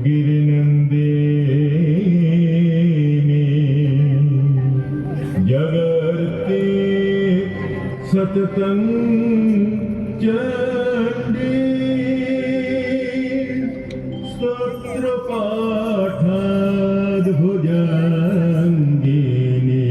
गिरिनन्दिनी जगर्ते सततं चण्डी स्तोत्रपाठाद्भुजङ्गिनी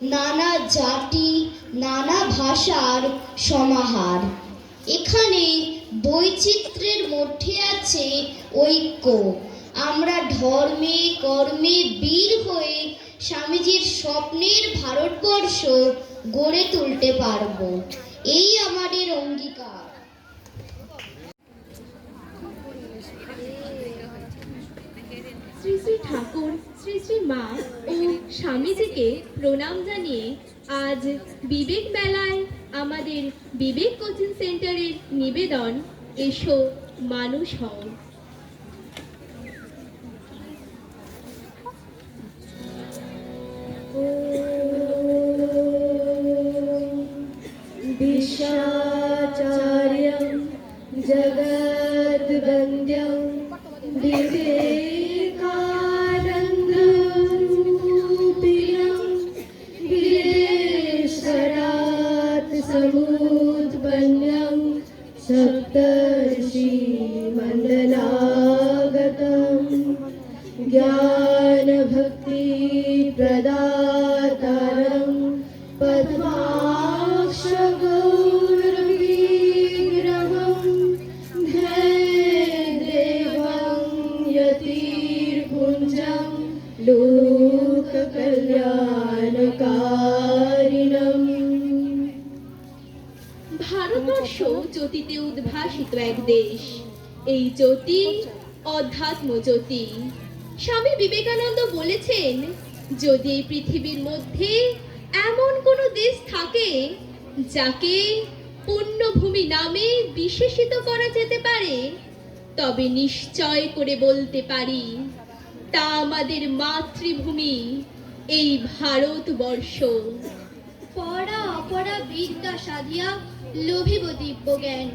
নানা জাতি নানা ভাষার সমাহার। এখানে বৈচিত্র্যের মধ্যে আছে ঐক্য। আমরা ধর্মে কর্মে বীর হয়ে স্বামীজির স্বপ্নের ভারতবর্ষ গড়ে তুলতে পারব, এই আমাদের অঙ্গীকার। শ্রী শ্রী ঠাকুর, শ্রী শ্রী মা ও স্বামীজিকে প্রণাম জানিয়ে আজ বিবেক মেলায় আমাদের বিবেক কোচিং সেন্টারের নিবেদন, এসো মানুষ হও। विश्वाचार्यं जगद्वन्द्यं विवेकानन्दरूपिणं गिरीश्वरात् समुत्पन्नं सप्तर्षिमण्डलागतं ज्ञानभक्तिप्रदातारं पद्माक्षगौरविग्रहं ध्येदेवं यतिर्पुञ्जं लोककल्याणकारिणम्। ভারতবর্ষ জ্যোতিতে উদ্ভাসিত এক দেশ। এই জ্যোতি অধ্যাত্ম জ্যোতি। স্বামী বিবেকানন্দ বলেছেন, যদি এই পৃথিবীর মধ্যে এমন কোনো দেশ থাকে যাকে পুণ্যভূমি নামে বিশেষিত করা যেতে পারে, তবে নিশ্চয় করে বলতে পারি তা আমাদের মাতৃভূমি, এই ভারতবর্ষ। পড়া অপরা বিদ্যা সাধিয়া লোভিব দিব্য জ্ঞান,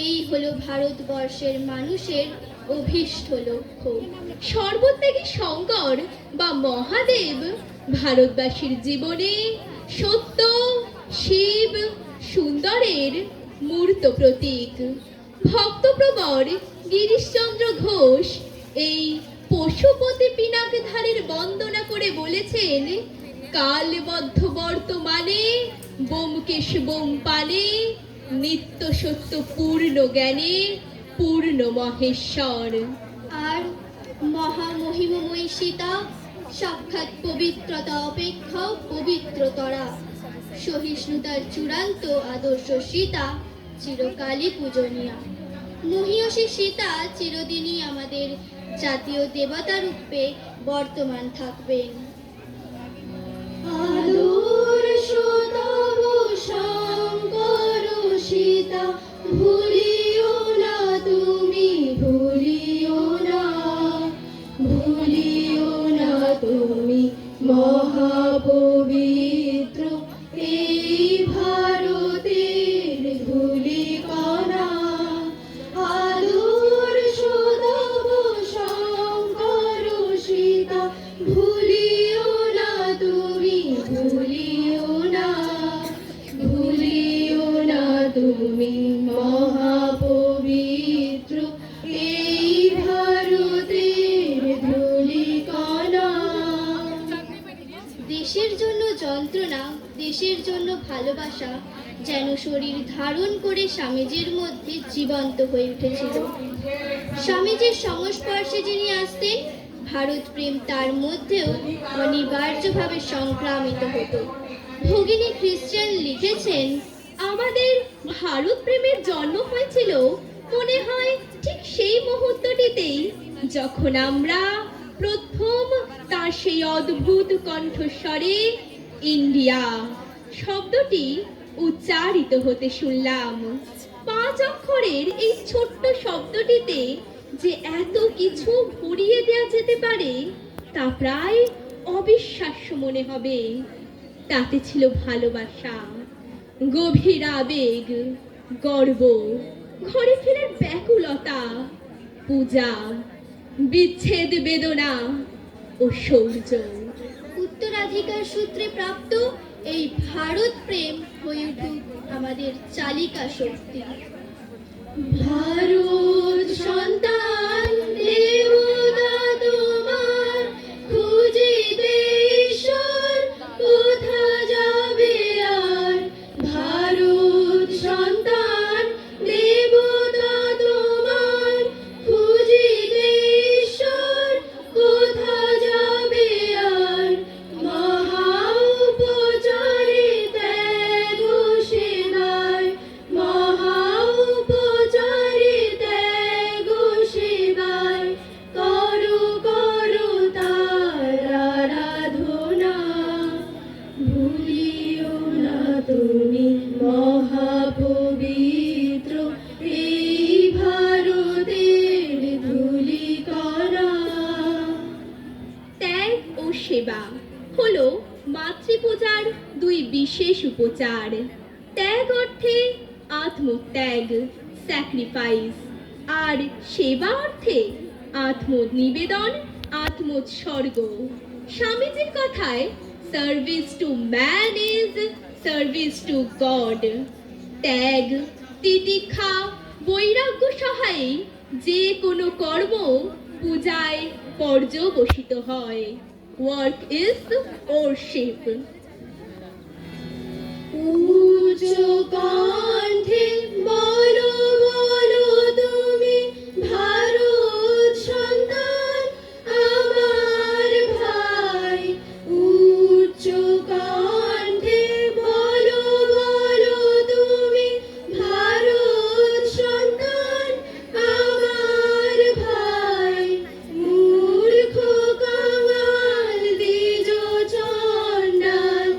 এই হলো ভারতবর্ষের মানুষের অভীষ্ট লক্ষ্য। সর্বত্যাগী শঙ্কর বা মহাদেব ভারতবাসীর জীবনে সত্য, শিব, সুন্দরের মূর্ত প্রতীক। ভক্তপ্রবর গিরিশচন্দ্র ঘোষ এই পশুপতি পিনাকধারীর বন্দনা করে বলেছেন, কালবদ্ধ বর্তমানে বোমকেশ বোম পানে, নিত্য সত্য পূর্ণ জ্ঞানে পূর্ণ মহেশ্বর। আর মহামহিমময়ী সীতা সাক্ষাৎ পবিত্রতা অপেক্ষা পবিত্রতরা। সহিষ্ণুতার চূড়ান্ত আদর্শ সীতা চিরকালই পূজনীয়া। মহিয়সী সীতা চিরদিনই আমাদের জাতীয় দেবতা রূপে বর্তমান থাকবেন। আদর্শ তব শঙ্কর সীতা ভুলিও মহাপবিত্র এই ভারতের ধূলিকণা, আদর্শ তব শঙ্কর সীতা, ভুলিও না তুমি, ভুলিও না, ভুলিও না তুমি মহাপবিত্র এই ভারতের ধূলিকণা। দেশের জন্য যন্ত্রণা, দেশের জন্য ভালোবাসা যেন শরীর ধারণ করে স্বামীজির মধ্যে জীবন্ত হয়ে উঠেছিল। স্বামীজির সংস্পর্শে যিনি আসতেন, ভারত প্রেম তার মধ্যেও অনিবার্যভাবে সংক্রামিত হতো। ভগিনী খ্রিস্টান লিখেছেন, আমাদের ভারত প্রেমের জন্ম হয়েছিল মনে হয় ঠিক সেই মুহূর্তটিতেই যখন আমরা প্রথম তার সেই অদ্ভুত কণ্ঠস্বরে ইন্ডিয়া শব্দটি উচ্চারিত হতে শুনলাম। 5 অক্ষরের এই ছোট্ট শব্দটিতে যে এত কিছু ভরিয়ে দেওয়া যেতে পারে তা প্রায় অবিশ্বাস্য মনে হবে। তাতে ছিল ভালোবাসা, গভীর আবেগ, গর্ব, ঘরে ফেরার ব্যাকুলতা, পূজা, বিচ্ছেদ বেদনা ও শৌর্য। উত্তরাধিকার সূত্রে প্রাপ্ত এই ভারত প্রেম হয়ে উঠুক আমাদের চালিকা শক্তি। ভারত সন্তান দেবতা তোমার, খুঁজিতে ঈশ্বর কোথা যাবে আর। ভারত সন্তান দেবতা তোমার, খুঁজিতে ঈশ্বর কোথা যাবে আর। মহা উপচারে ত্যাগ সেবায়, মহা উপচারে ত্যাগ সেবায়, করো করো তার আরাধনা। ভুলিও না তুমি মহাপবিত্র এই ভারতের ধূলিকণা। ত্যাগ ও সেবা হলো মাতৃপূজার 2 বিশেষ উপচার। ত্যাগ অর্থে আত্মত্যাগ, স্যাক্রিফাইস, আর সেবা অর্থে আত্মনিবেদন, আত্মোৎসর্গ। স্বামীজির কথায় service to man is service to god. ত্যাগ, তিতিক্ষা, বৈরাগ্য সহায়ে যে কোনো কর্ম পূজায় পর্যবসিত হয়। Work is worship. উচ্চ কণ্ঠে বলো বলো তুমি ভারত সন্তান আমার ভাই। উচ্চ কণ্ঠে বলো বলো তুমি ভারত সন্তান আমার ভাই। মূর্খ কাঙাল দ্বিজ চণ্ডাল,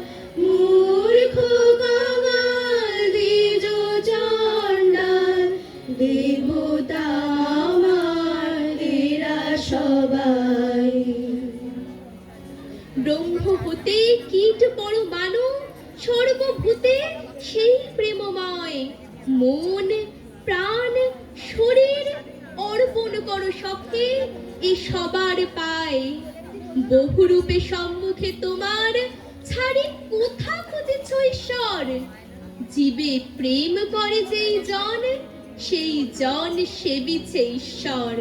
মূর্খ কাঙাল দ্বিজ চণ্ডাল, দেবতা আমার এরা সবাই। ব্রহ্ম হতে কীট পরমাণু, সর্বভূতে সেই প্রেমময়। মন, প্রাণ, শরীর অর্পণ করো সবকে এ সবার পায়। বহুরূপে সম্মুখে তোমার, ছাড়ি কোথা খুঁজেছ ঈশ্বর। জীবে প্রেম করে যেই জন, সেই জন সেবিছে ঈশ্বর।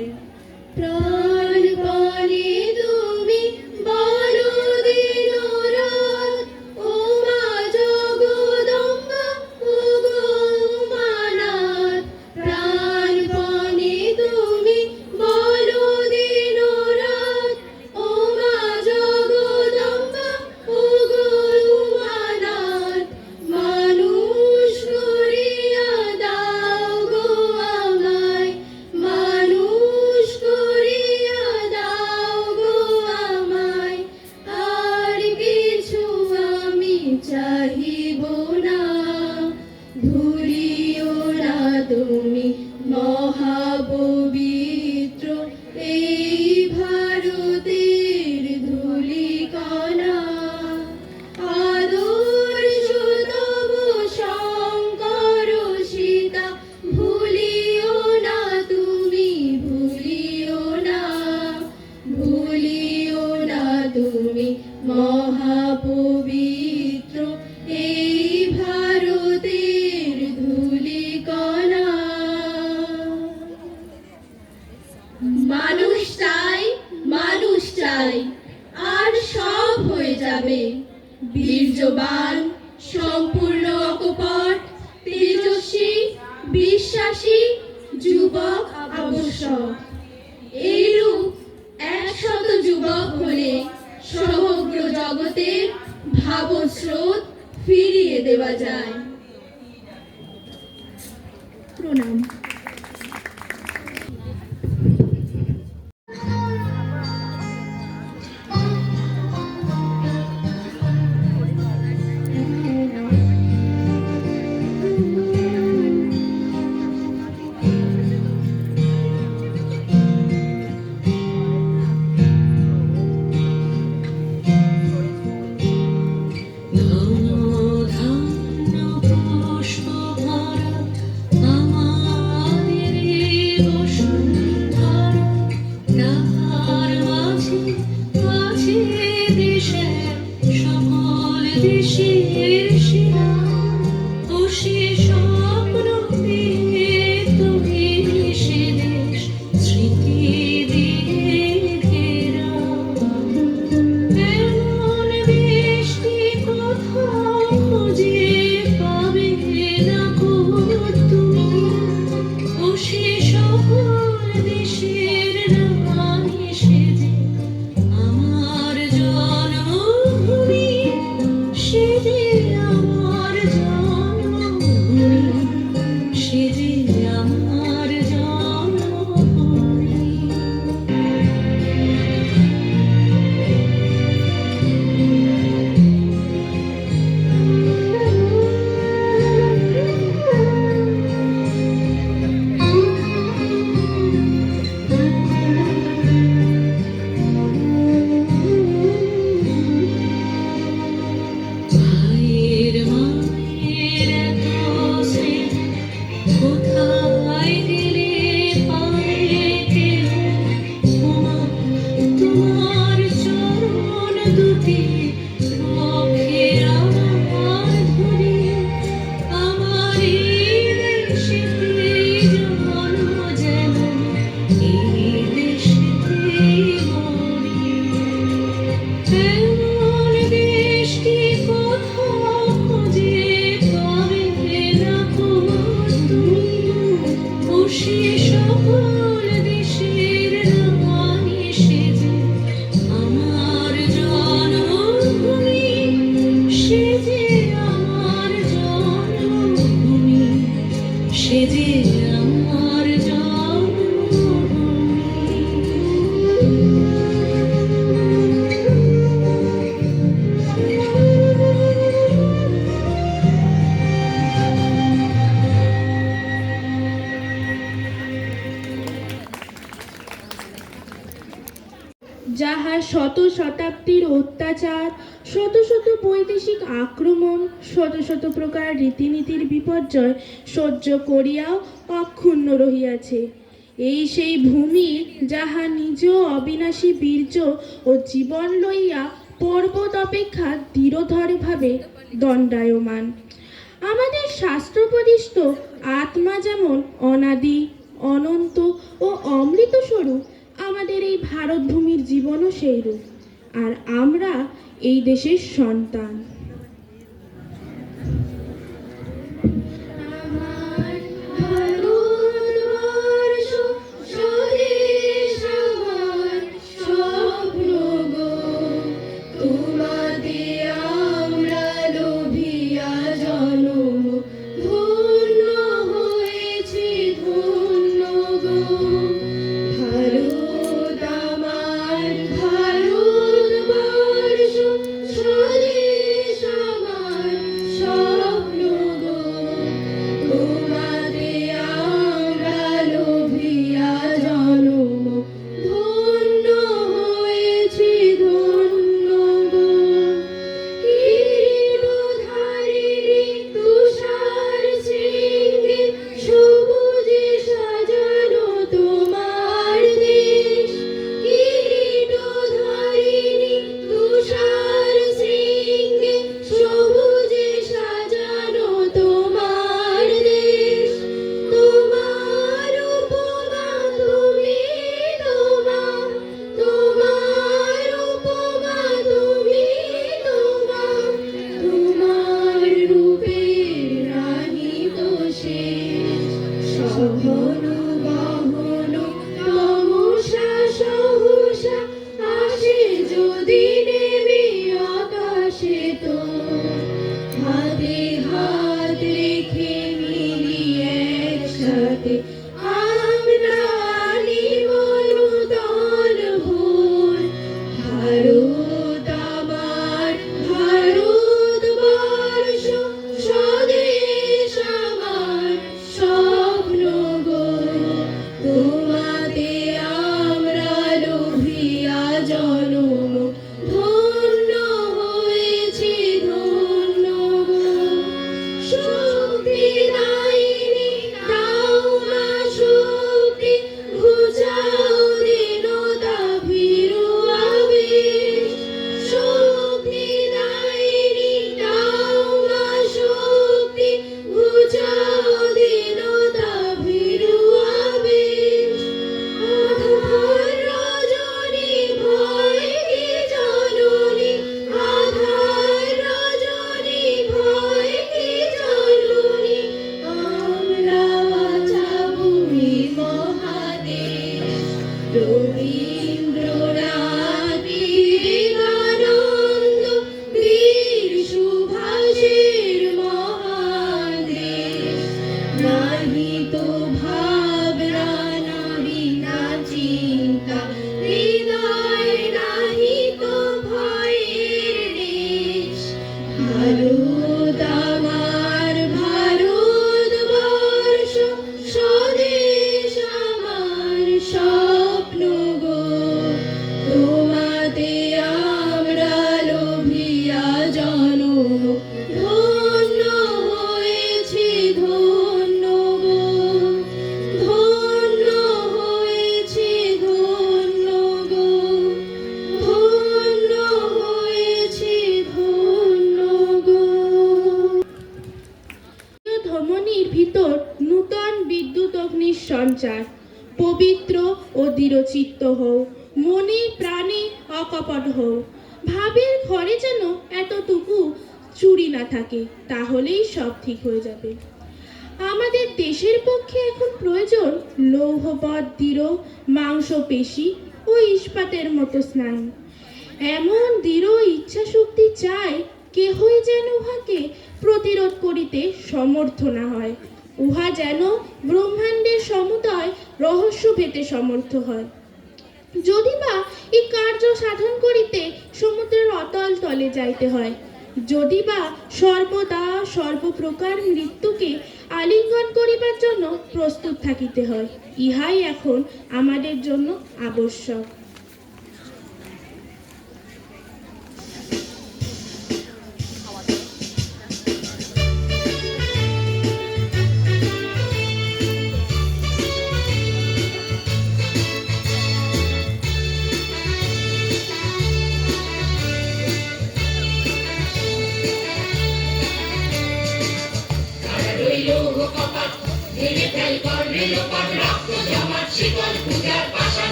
প্রাণপণে তুমি বলো দিন রাত, ও মা জগদম্বা ও গো উমানাথ। প্রাণপণে তুমি বলো দিন রাত, ও মা জগদম্বা ও গো উমানাথ। মানুষ করিয়া দাও গো আমায়, মানুষ করিয়া দাও গো আমায়। পবিত্র এই ভারতের ধূলিকণা। মানুষ চাই, মানুষ চাই, আর সব হয়ে যাবে। বীর্যবান, সম্পূর্ণ অকপট, তেজস্বী, বিশ্বাসী যুবক আবশ্যক। এইরূপ 100 যুবক হলে সমগ্র জগতের ভাবস্রোত ফিরিয়ে দেওয়া যায়। প্রণাম। যাহা শত শতাব্দীর অত্যাচার, শত শত বৈদেশিক আক্রমণ, শত শত প্রকার রীতিনীতির বিপর্যয় সহ্য করিয়াও অক্ষুণ্ণ রহিয়াছে। এই সেই ভূমি যাহা নিজ অবিনাশী বীর্য ও জীবন লইয়া পর্বত অপেক্ষা দৃঢ়ধরভাবে দণ্ডায়মান। আমাদের শাস্ত্রোপদিষ্ট আত্মা যেমন অনাদি, অনন্ত ও অমৃত স্বরূপ, আমাদের এই ভারত ভূমির জীবনও সেই রূপ। আর আমরা এই দেশের সন্তান। ভারতবর্ষ স্বদেশ হাতে আমরা নিব নূতন ভোর। ভারত আমার ভারতবর্ষ, স্বদেশ আমার স্বপ্ন গো। তোমাতে আমরা লোভিয়া জনম, ধন্য হয়েছি ধন্য গো। শক্তি দায়িনী দাও মা শক্তি, ঘুচাও দীনতা ভীরু আবেশ। শক্তি দায়িনী দাও মা শক্তি, ঘুচাও দীনতা ভীরু আবেশ। আধার রজনী ভয় কি জননী, আধার রজনী ভয় কি জননী, আমরা বাঁচাবো এই মহাদেশ। রবীন্দ্রনাথ, বিবেকানন্দ, বীর সুভাষের মহান দেশ। নাহি তো ভাবনা নাহি না চিন্তা, হৃদয় নাহি তো ভয়ের দেশ। ভারত আমার ভারতবর্ষ, স্বদেশ আমার স্বপ্ন গো। তোমাতে আমরা লোভিয়া জনম, ধন্য হয়েছি ধন্য গো। ধন্য হয়েছি ধন্য গো। ধন্য হয়েছি ধন্য গো। ধমনীর ভিতর নূতন বিদ্যুৎ অগ্নির সঞ্চার। পবিত্র ও দৃঢ়চিত্ত হও, মনে প্রাণে অকপট হও। ভাবের ঘরে যেন এতটুকু চুরি না থাকে, তাহলেই সব ঠিক হয়ে যাবে। আমাদের দেশের পক্ষে এখন প্রয়োজন লৌহবৎ দৃঢ় মাংসপেশি ও ইস্পাতের মতো স্নায়ু। এমন দৃঢ় ইচ্ছা শক্তি চাই, কেহই যেন উহাকে প্রতিরোধ করিতে সমর্থ না হয়। উহা যেন ব্রহ্মাণ্ডের সমুদয় রহস্য ভেতে সমর্থ হয়। যদি বা এই কার্য সাধন করিতে সমুদ্রের অতল তলে যাইতে হয়, যদি বা সর্বদা সর্বপ্রকার মৃত্যুকে আলিঙ্গন করিবার জন্য প্রস্তুত থাকিতে হয়, ইহাই এখন আমাদের জন্য আবশ্যক।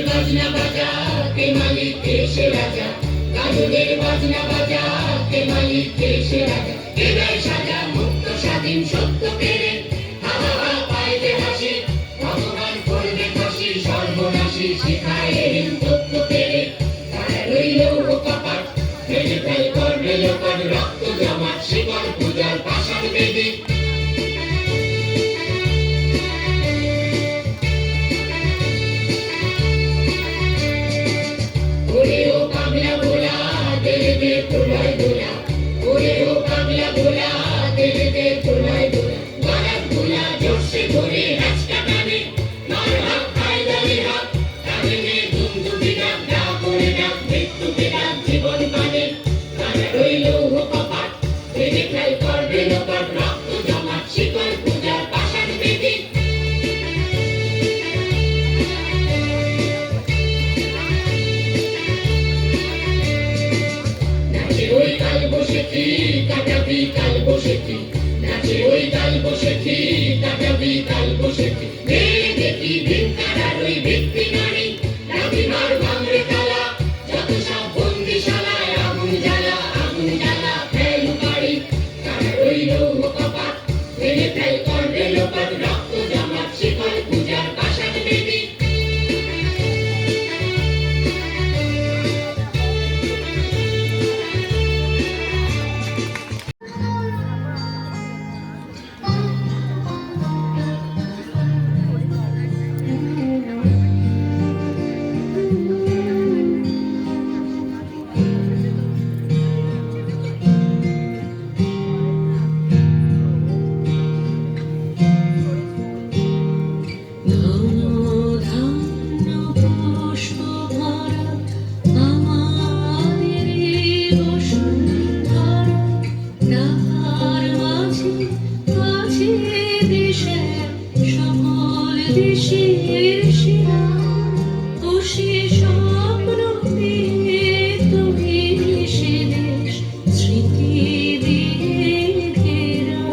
বাজনা বাজা কে মালিক কে সে রাজা, গাজনের বাজনা বাজা কে মালিক কে সে রাজা। হৃদয় সাজা মুক্ত স্বাধীন সত্য কেড়ে, হাওয়া পাইতে হাসি ভগবান করবে খুশি, সর্বনাশী শিখায় এলেন তত্ত্ব কেড়ে। তারা রইল কপাট ভেঙে ফেল করবে লোপাট, রক্ত জমাট শিকল পূজার পাষাণ বেদী। তোলায় দোলা, ওরে ও পাগলা ভোলা, দেবে তোলায় দোলা। দেশের সেরা ও সে স্বপ্ন দিয়ে তবে সে দেশ স্মৃতি দিয়ে ঘেরা।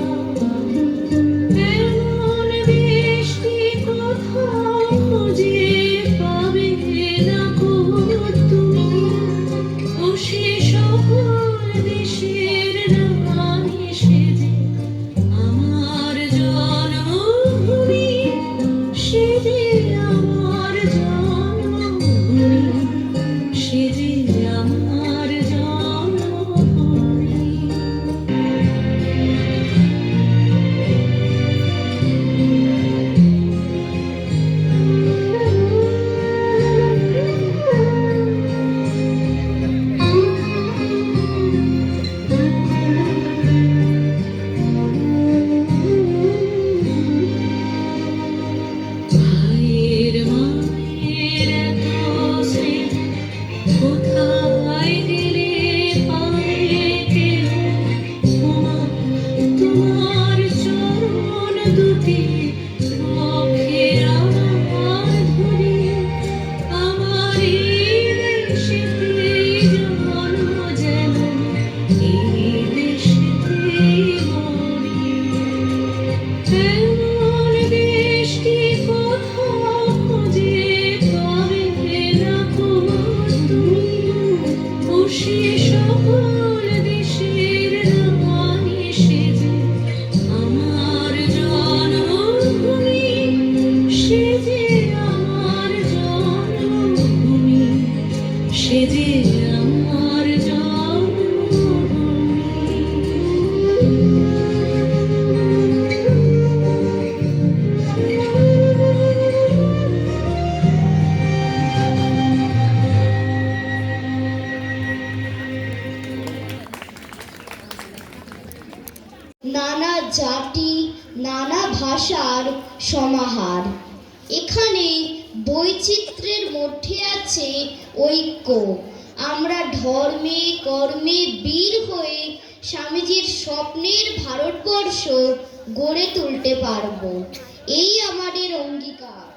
এমন দেশটি কোথাও খুঁজে পাবে না কো তুমি, ও সে সকল দেশের রানী সেজে আমার জন্মভূমি, সেজে আমার জন্মভূমি, সেজে আমার জন্মভূমি। ভাইয়ের মায়ের এত স্মৃতি কোথায় দিলে পাবে কেউ? ওমা, তোমার চরণ দুটি রক্ষে আমার ধরে, আমার এই দেশেতে জন্ম যেন এই দেশেতেই মরি। এমন দেশটি কোথাও খুঁজে পাবে না কো তুমি, ও সে সকল দেশের রানী সেজে আমার জন্মভূমি, সেজে আমার জন্মভূমি, সেজে আমার নানা জাতি নানা ভাষার সমাহার, এখানে বৈচিত্র্যের মধ্যে আছে ঐক্য। আমরা ধর্মে কর্মে বীর হয়ে স্বামীজির স্বপ্নের ভারতবর্ষ গড়ে তুলতে পারব, এই আমাদের অঙ্গীকার।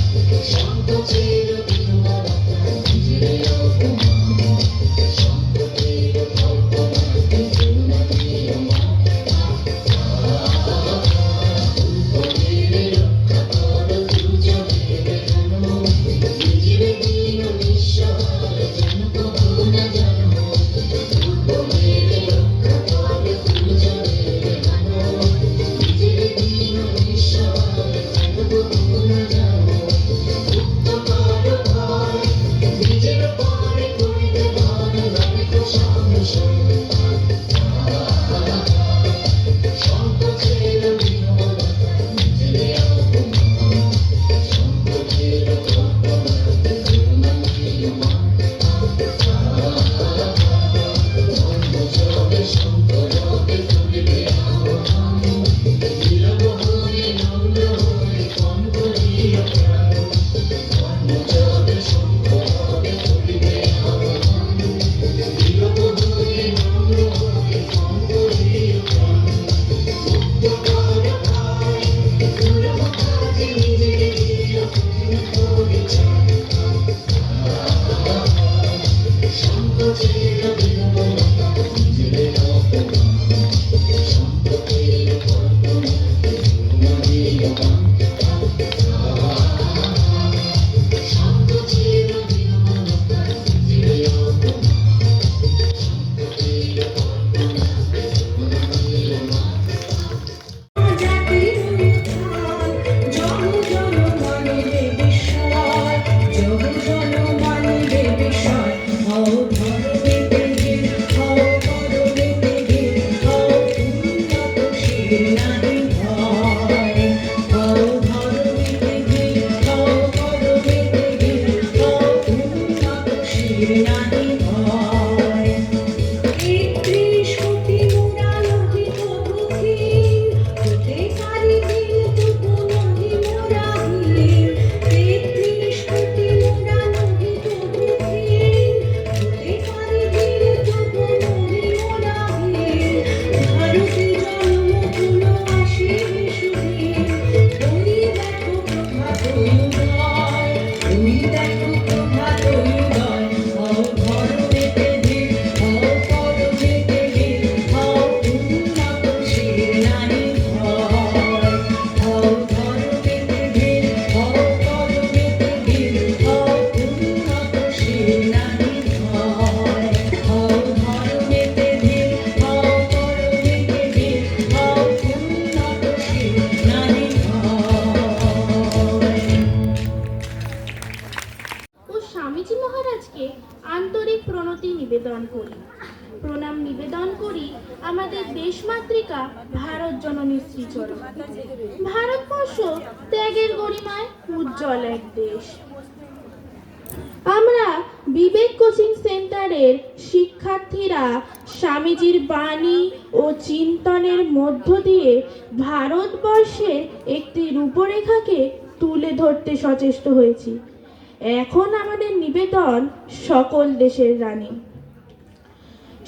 জয়। প্রণাম নিবেদন করি আমাদের দেশমাতৃকা ভারত জননী শ্রীচরণে। ভারতবর্ষ ত্যাগের গরিমায় উজ্জ্বল এক দেশ। আমরা বিবেক কোচিং সেন্টারের শিক্ষার্থীরা স্বামীজির বাণী ও চিন্তনের মধ্য দিয়ে ভারতবর্ষের একটি রূপরেখাকে তুলে ধরতে সচেষ্ট হয়েছি। এখন আমাদের নিবেদন সকল দেশের রানী।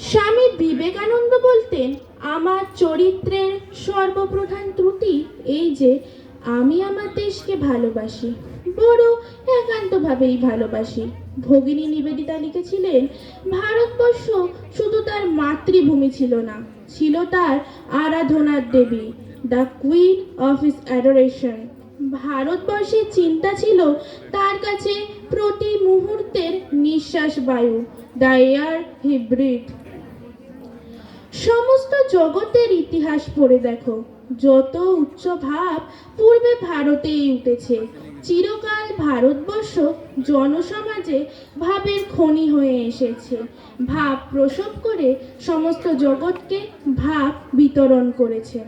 স্বামী বিবেকানন্দ বলতেন, আমার চরিত্রের সর্বপ্রধান ত্রুটি এই যে আমি আমার দেশকে ভালোবাসি, বড় একান্তভাবেই ভালোবাসি। ভগিনী নিবেদিতা লিখেছিলেন, ভারতবর্ষ শুধু তার মাতৃভূমি ছিল না, ছিল তার আরাধনার দেবী, the queen of his adoration. ভারতবর্ষের চিন্তা ছিল তার কাছে প্রতি মুহূর্তের নিঃশ্বাস বায়ু, দ্য এয়ার হি ব্রিথ। সমস্ত জগতের ইতিহাস পড়ে দেখো, যত উচ্চ ভাব পূর্বে ভারতেই উঠেছে। চিরকাল ভারতবর্ষ জনসমাজে ভাবের খনি হয়ে এসেছে, ভাব প্রসব করে সমস্ত জগৎকে ভাব বিতরণ করেছে।